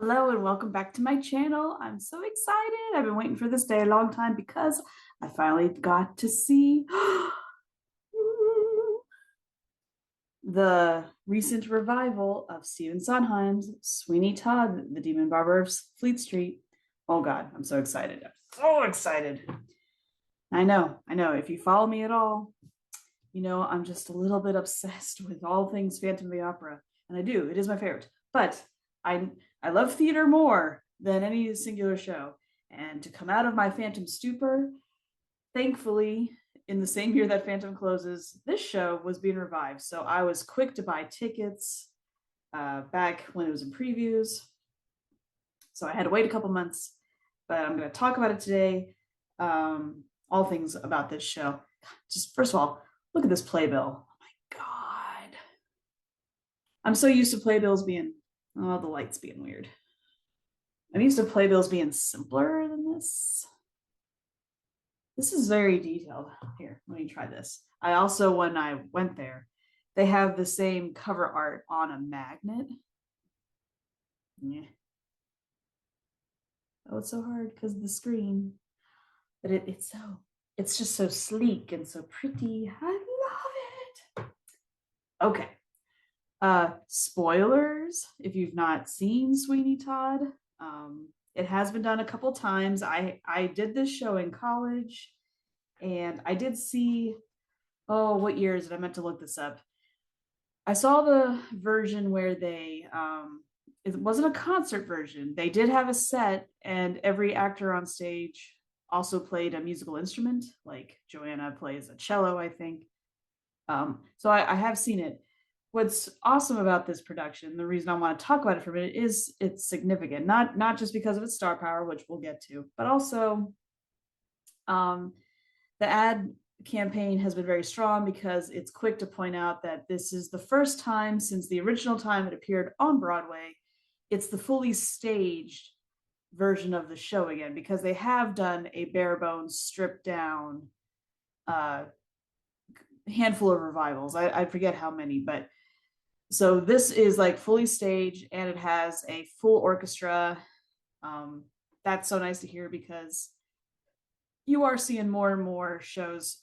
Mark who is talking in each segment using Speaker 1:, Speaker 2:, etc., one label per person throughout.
Speaker 1: Hello and welcome back to my channel. I'm so excited. I've been waiting for this day a long time because I finally got to see the recent revival of Stephen Sondheim's Sweeney Todd, the Demon Barber of Fleet Street. Oh God, I'm so excited. I'm so excited. I know. If you follow me at all, you know I'm just a little bit obsessed with all things Phantom of the Opera. And I do, it is my favorite. But I I love theater more than any singular show. And to come out of my Phantom stupor, thankfully, in the same year that Phantom closes, this show was being revived. So I was quick to buy tickets back when it was in previews. So I had to wait a couple months, but I'm going to talk about it today. All things about this show. Just first of all, look at this playbill. Oh my God. I'm so used to playbills being, oh, the lights being weird. I'm used to playbills being simpler than this. This is very detailed. Here, let me try this. I also, when I went there, they have the same cover art on a magnet. Yeah. Oh, it's so hard because of the screen. But it's just so sleek and so pretty. I love it. Okay. Spoilers if you've not seen Sweeney Todd. It has been done a couple times. I did this show in college and I did see, oh, what year is it? I meant to look this up. I saw the version where it wasn't a concert version. They did have a set, and every actor on stage also played a musical instrument. Like Joanna plays a cello, I think. So I have seen it. What's awesome about this production, the reason I want to talk about it for a minute, is it's significant. Not just because of its star power, which we'll get to, but also um, the ad campaign has been very strong because it's quick to point out that this is the first time since the original time it appeared on Broadway. It's the fully staged version of the show again because they have done a bare bones, stripped down uh, handful of revivals. I forget how many, but so this is like fully staged and it has a full orchestra. That's so nice to hear because you are seeing more and more shows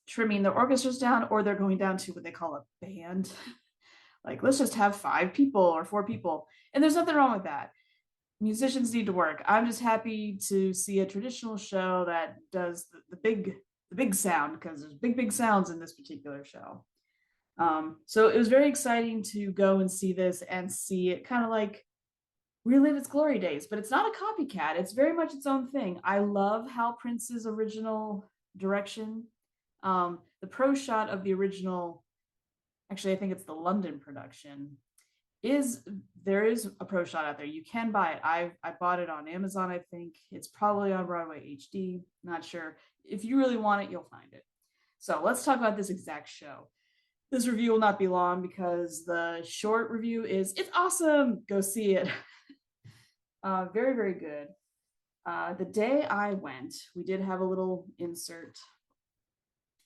Speaker 1: trimming the orchestras down, or they're going down to what they call a band. Like, let's just have 5 people or 4 people. And there's nothing wrong with that. Musicians need to work. I'm just happy to see a traditional show that does the big sound, because there's big sounds in this particular show. So it was very exciting to go and see this and see it kind of like relive its glory days, but it's not a copycat. It's very much its own thing. I love Hal Prince's original direction. The pro shot of the original, actually, I think it's the London production, is there is a pro shot out there. You can buy it. I bought it on Amazon, I think. It's probably on Broadway HD. Not sure. If you really want it, you'll find it. So let's talk about this exact show. This review will not be long because the short review is it's awesome. Go see it. Very good. The day I went, we did have a little insert,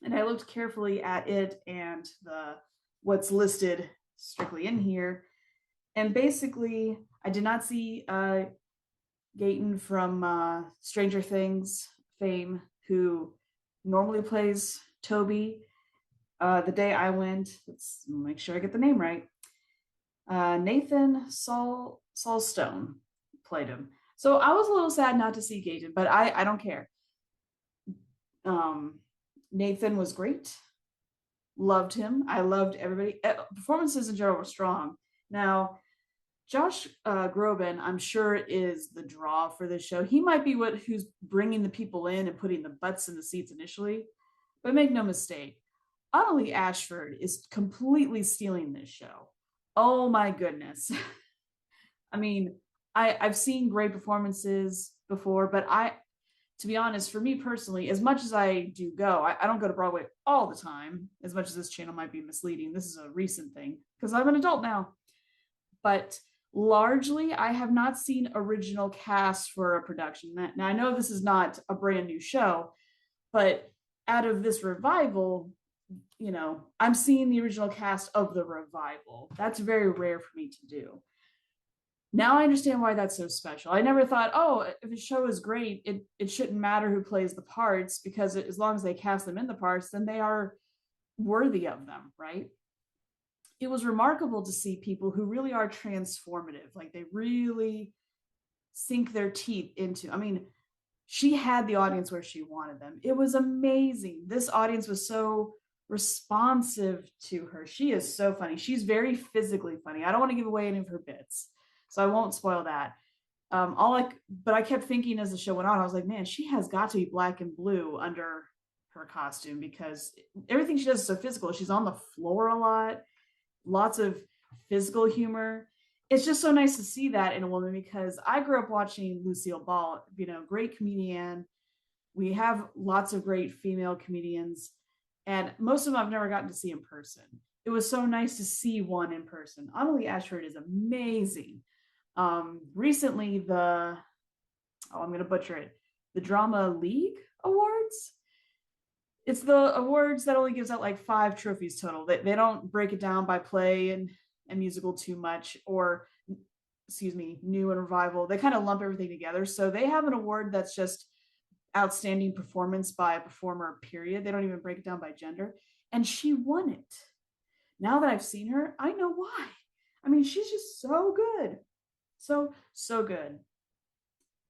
Speaker 1: and I looked carefully at it and the what's listed strictly in here. And basically, I did not see Gayton from Stranger Things fame, who normally plays Toby. The day I went, let's make sure I get the name right. Nathan Stone played him. So I was a little sad not to see Gayton, but I don't care. Nathan was great. Loved him. I loved everybody. Performances in general were strong. Now, Josh Groban, I'm sure, is the draw for this show. He might be who's bringing the people in and putting the butts in the seats initially, but make no mistake, Annalie Ashford is completely stealing this show. Oh my goodness. I mean, I've seen great performances before, but to be honest, for me personally, as much as I do go, I don't go to Broadway all the time, as much as this channel might be misleading. This is a recent thing because I'm an adult now. But largely, I have not seen original cast for a production. Now, I know this is not a brand new show, but out of this revival, you know, I'm seeing the original cast of the revival. That's very rare for me to do. Now I understand why that's so special. I never thought, oh, if a show is great, it shouldn't matter who plays the parts, because as long as they cast them in the parts, then they are worthy of them, right? It was remarkable to see people who really are transformative, like they really sink their teeth into. I mean, she had the audience where she wanted them. It was amazing. This audience was so responsive to her. She is so funny. She's very physically funny. I don't want to give away any of her bits, so I won't spoil that. But I kept thinking as the show went on, I was like, man, she has got to be black and blue under her costume, because everything she does is so physical. She's on the floor a lot, lots of physical humor. It's just so nice to see that in a woman, because I grew up watching Lucille Ball, great comedian. We have lots of great female comedians, and most of them I've never gotten to see in person. It was so nice to see one in person. Amelie Ashford is amazing. Recently, I'm going to butcher it, the Drama League Awards. It's the awards that only gives out like 5 trophies total. They don't break it down by play and musical too much, or excuse me, new and revival. They kind of lump everything together. So they have an award that's just outstanding performance by a performer, period. They don't even break it down by gender. And she won it. Now that I've seen her, I know why. I mean, she's just so good. So good.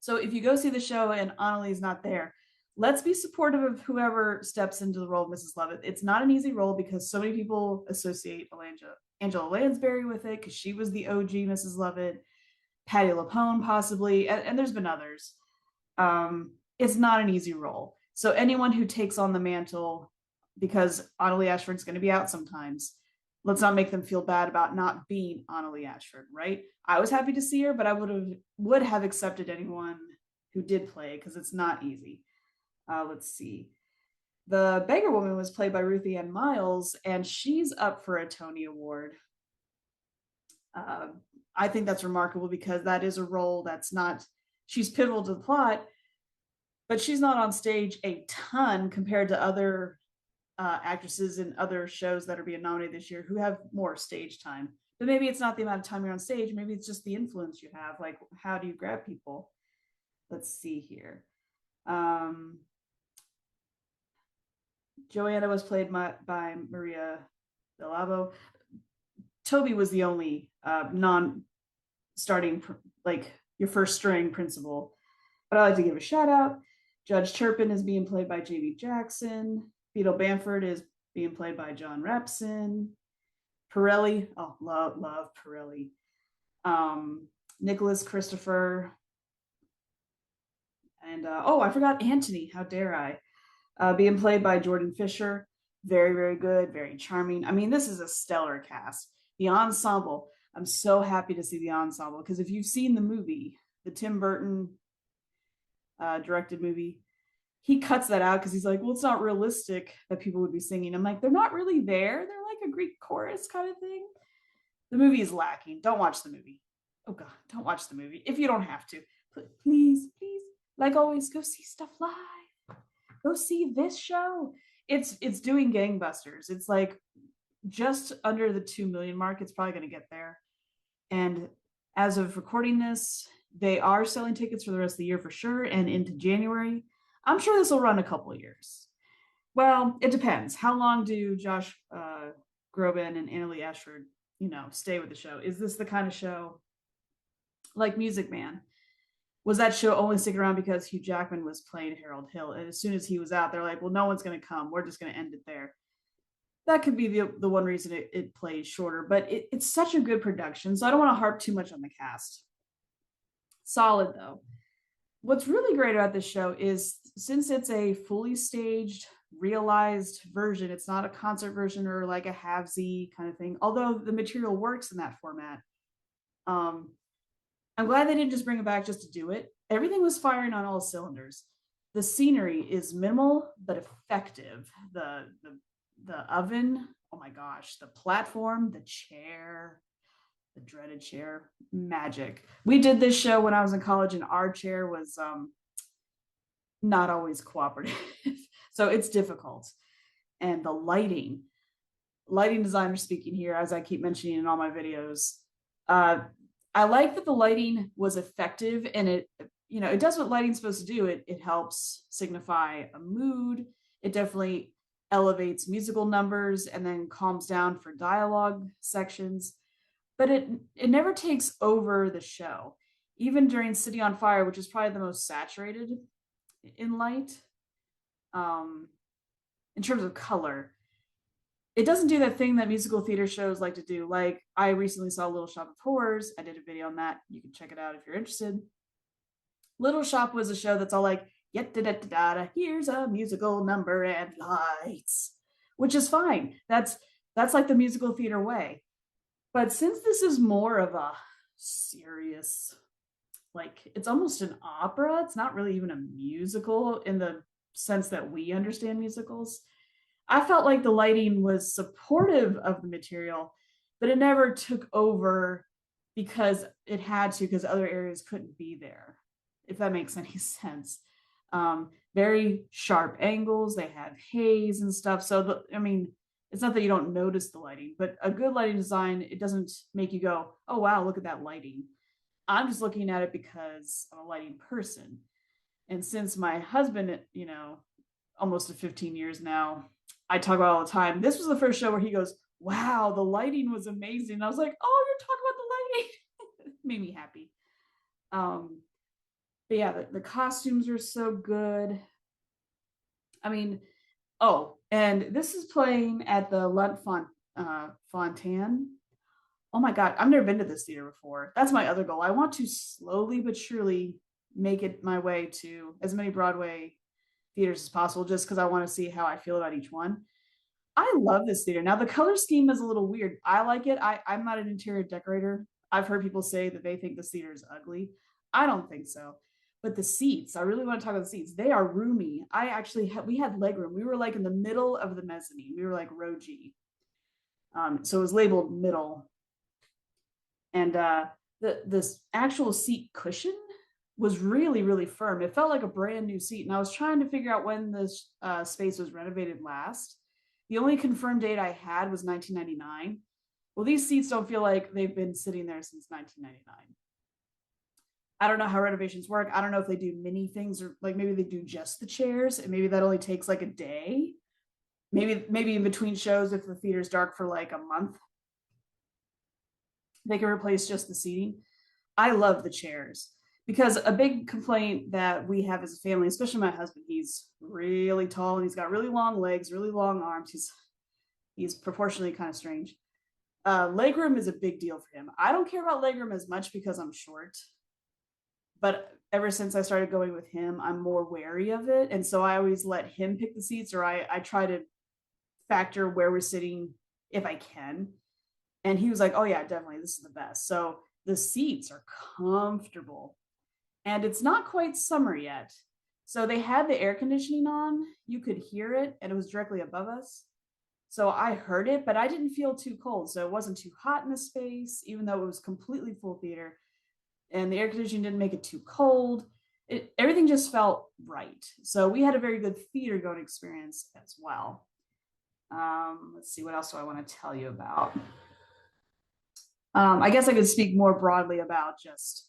Speaker 1: So if you go see the show and Annalie's not there, let's be supportive of whoever steps into the role of Mrs. Lovett. It's not an easy role, because so many people associate Angela Lansbury with it, because she was the OG Mrs. Lovett, Patti LuPone possibly, and there's been others. It's not an easy role. So anyone who takes on the mantle, because Annalie Ashford's going to be out sometimes, let's not make them feel bad about not being Annalie Ashford, right? I was happy to see her, but I would have accepted anyone who did play, because it's not easy. Let's see. The Beggar Woman was played by Ruthie Ann Miles, and she's up for a Tony Award. I think that's remarkable, because that is a role that's not, she's pivotal to the plot, but she's not on stage a ton compared to other actresses in other shows that are being nominated this year who have more stage time. But maybe it's not the amount of time you're on stage. Maybe it's just the influence you have. Like, how do you grab people? Let's see here. Joanna was played by Maria Delavo. Toby was the only non-starting, like your first string principal. But I like to give a shout out. Judge Turpin is being played by Jamie Jackson. Beetle Bamford is being played by John Repson. Pirelli, oh, love Pirelli. Nicholas Christopher. And I forgot Antony. How dare I? Being played by Jordan Fisher. Very, very good, very charming. I mean, this is a stellar cast. The ensemble, I'm so happy to see the ensemble, because if you've seen the movie, the Tim Burton directed movie, he cuts that out because he's like, well, it's not realistic that people would be singing. I'm like, they're not really there. They're like a Greek chorus kind of thing. The movie is lacking. Don't watch the movie. Oh God, don't watch the movie if you don't have to. Please, like always, go see stuff live. Go see this show. It's doing gangbusters. It's like just under the 2 million mark. It's probably going to get there. And as of recording this, they are selling tickets for the rest of the year for sure, and into January. I'm sure this will run a couple of years. Well, it depends. How long do Josh Groban and Annalie Ashford, stay with the show? Is this the kind of show like Music Man? Was that show only sticking around because Hugh Jackman was playing Harold Hill? And as soon as he was out, they're like, well, no one's going to come. We're just going to end it there. That could be the one reason it plays shorter, but it's such a good production. So I don't want to harp too much on the cast. Solid, though. What's really great about this show is, since it's a fully staged, realized version, it's not a concert version or like a halvesy kind of thing, although the material works in that format. I'm glad they didn't just bring it back just to do it. Everything was firing on all cylinders. The scenery is minimal but effective. The oven, oh my gosh, the platform, the chair, the dreaded chair, magic. We did this show when I was in college, and our chair was not always cooperative. So it's difficult. And the lighting designer speaking here, as I keep mentioning in all my videos, I like that the lighting was effective, and it does what lighting's supposed to do. It helps signify a mood. It definitely elevates musical numbers and then calms down for dialogue sections. But it never takes over the show. Even during City on Fire, which is probably the most saturated in light, um, in terms of color, it doesn't do that thing that musical theater shows like to do. Like, I recently saw Little Shop of Horrors. I did a video on that. You can check it out if you're interested. Little Shop was a show that's all like, yet da da da da, here's a musical number and lights, which is fine. That's like the musical theater way. But since this is more of a serious, like, it's almost an opera, it's not really even a musical in the sense that we understand musicals. I felt like the lighting was supportive of the material, but it never took over because it had to, because other areas couldn't be there, if that makes any sense. Very sharp angles, they have haze and stuff. So, I mean, it's not that you don't notice the lighting, but a good lighting design, it doesn't make you go, oh, wow, look at that lighting. I'm just looking at it because I'm a lighting person. And since my husband, almost 15 years now, I talk about all the time. This was the first show where he goes, wow, the lighting was amazing. And I was like, oh, you're talking about the lighting. It made me happy. But yeah, the costumes are so good. I mean, oh, and this is playing at the Fontaine. Oh my God, I've never been to this theater before. That's my other goal. I want to slowly but surely make it my way to as many Broadway theaters as possible, just because I want to see how I feel about each one. I love this theater. Now, the color scheme is a little weird. I like it. I'm not an interior decorator. I've heard people say that they think the theater is ugly. I don't think so. But the seats, I really want to talk about the seats. They are roomy. We had leg room. We were like in the middle of the mezzanine. We were like row G. So it was labeled middle. And this actual seat cushion was really, really firm. It felt like a brand new seat. And I was trying to figure out when this space was renovated last. The only confirmed date I had was 1999. Well, these seats don't feel like they've been sitting there since 1999. I don't know how renovations work. I don't know if they do many things, or like maybe they do just the chairs, and maybe that only takes like a day. Maybe in between shows, if the theater's dark for like a month, they can replace just the seating. I love the chairs, because a big complaint that we have as a family, especially my husband, he's really tall and he's got really long legs, really long arms. He's proportionally kind of strange. Legroom is a big deal for him. I don't care about legroom as much because I'm short, but ever since I started going with him, I'm more wary of it. And so I always let him pick the seats, or I try to factor where we're sitting if I can. And he was like, oh yeah, definitely, this is the best. So the seats are comfortable, and it's not quite summer yet. So they had the air conditioning on, you could hear it, and it was directly above us. So I heard it, but I didn't feel too cold. So it wasn't too hot in the space, even though it was completely full theater. And the air conditioning didn't make it too cold. Everything just felt right. So we had a very good theater going experience as well. Let's see, what else do I want to tell you about? I guess I could speak more broadly about just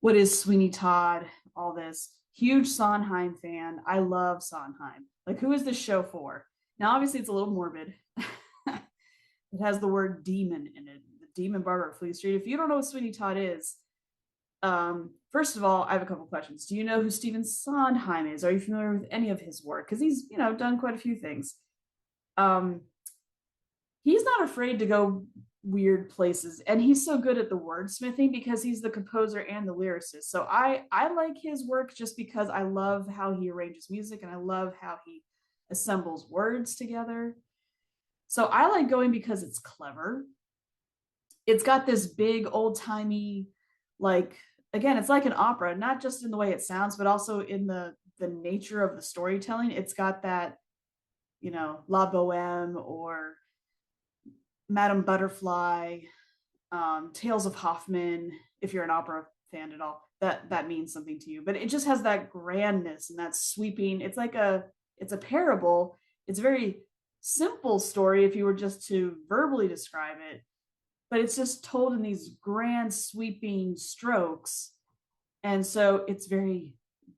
Speaker 1: what is Sweeney Todd, all this. Huge Sondheim fan. I love Sondheim. Like, who is this show for? Now, obviously, it's a little morbid. It has the word demon in it. The demon barber of Fleet Street. If you don't know what Sweeney Todd is, first of all, I have a couple questions. Do you know who Stephen Sondheim is? Are you familiar with any of his work? Because he's, done quite a few things. He's not afraid to go weird places, and he's so good at the wordsmithing because he's the composer and the lyricist. So I like his work just because I love how he arranges music, and I love how he assembles words together. So I like going because it's clever. It's got this big old-timey, like, again, it's like an opera, not just in the way it sounds, but also in the nature of the storytelling. It's got that, La Boheme or Madame Butterfly, Tales of Hoffman, if you're an opera fan at all, that means something to you. But it just has that grandness and that sweeping. It's a parable. It's a very simple story if you were just to verbally describe it. but it's just told in these grand sweeping strokes. And so it's very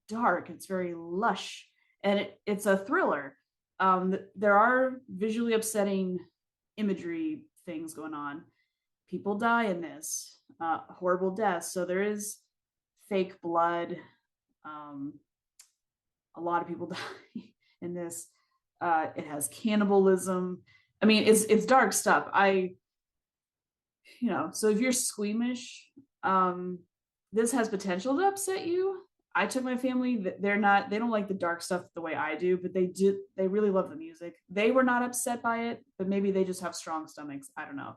Speaker 1: dark, it's very lush, and it's a thriller. There are visually upsetting imagery things going on. People die in this, horrible deaths. So there is fake blood. Um, a lot of people die in this. It has cannibalism. I mean, it's dark stuff. So if you're squeamish, this has potential to upset you. I took my family, they don't like the dark stuff the way I do, but they really love the music. They were not upset by it, but maybe they just have strong stomachs. I don't know.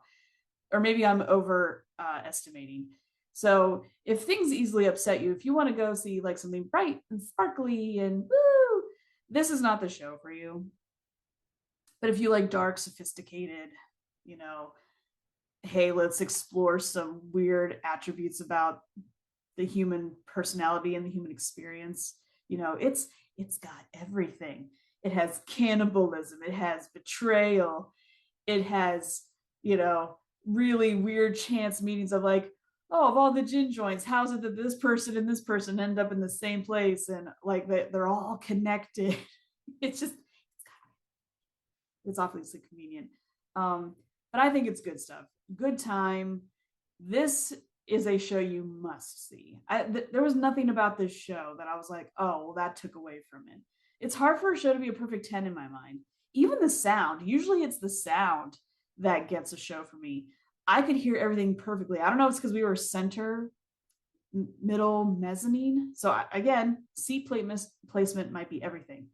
Speaker 1: Or maybe I'm over estimating. So if things easily upset you, if you want to go see like something bright and sparkly and woo, this is not the show for you. But if you like dark, sophisticated, you know, hey, let's explore some weird attributes about the human personality and the human experience. It's got everything. It has cannibalism, it has betrayal, it has, really weird chance meetings of like, oh, of all the gin joints, how's it that this person and this person end up in the same place, and like they're all connected. It's obviously convenient. But I think it's good stuff. Good time. This is a show you must see. There was nothing about this show that I was like, oh, well, that took away from it. It's hard for a show to be a perfect 10 in my mind. Even the sound, usually it's the sound that gets a show for me. I could hear everything perfectly. I don't know if it's because we were center, middle, mezzanine. So again, seat placement might be everything.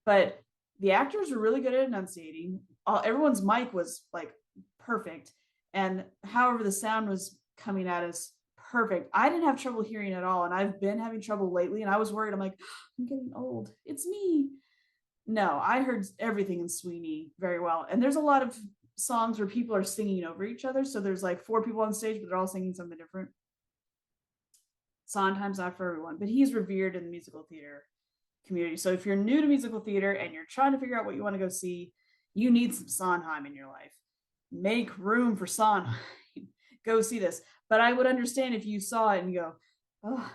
Speaker 1: But the actors were really good at enunciating. Everyone's mic was like perfect. And however the sound was coming at us, perfect. I didn't have trouble hearing at all. And I've been having trouble lately. And I was worried. I'm like, I'm getting old. It's me. No, I heard everything in Sweeney very well. And there's a lot of songs where people are singing over each other. So there's like 4 people on stage, but they're all singing something different. Sondheim's not for everyone, but he's revered in the musical theater community. So if you're new to musical theater and you're trying to figure out what you want to go see, you need some Sondheim in your life. Make room for Sondheim. Go see this. But I would understand if you saw it and you go, oh,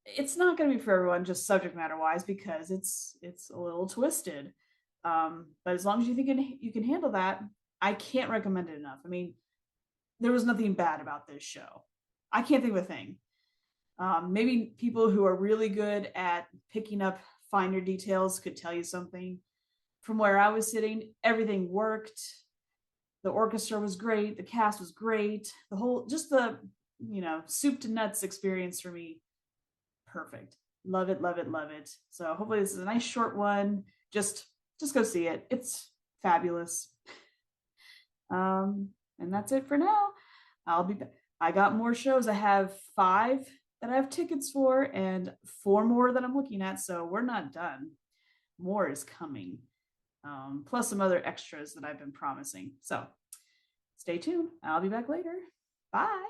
Speaker 1: it's not going to be for everyone, just subject matter wise, because it's a little twisted. But as long as you think you can handle that, I can't recommend it enough. I mean, there was nothing bad about this show. I can't think of a thing. Maybe people who are really good at picking up finer details could tell you something. From where I was sitting, everything worked. The orchestra was great. The cast was great. The whole, just the, soup to nuts experience for me. Perfect. Love it, love it, love it. So hopefully this is a nice short one. Just go see it. It's fabulous. And that's it for now. I'll be back. I got more shows. I have 5 that I have tickets for and 4 more that I'm looking at. So we're not done. More is coming. Plus some other extras that I've been promising. So stay tuned. I'll be back later. Bye.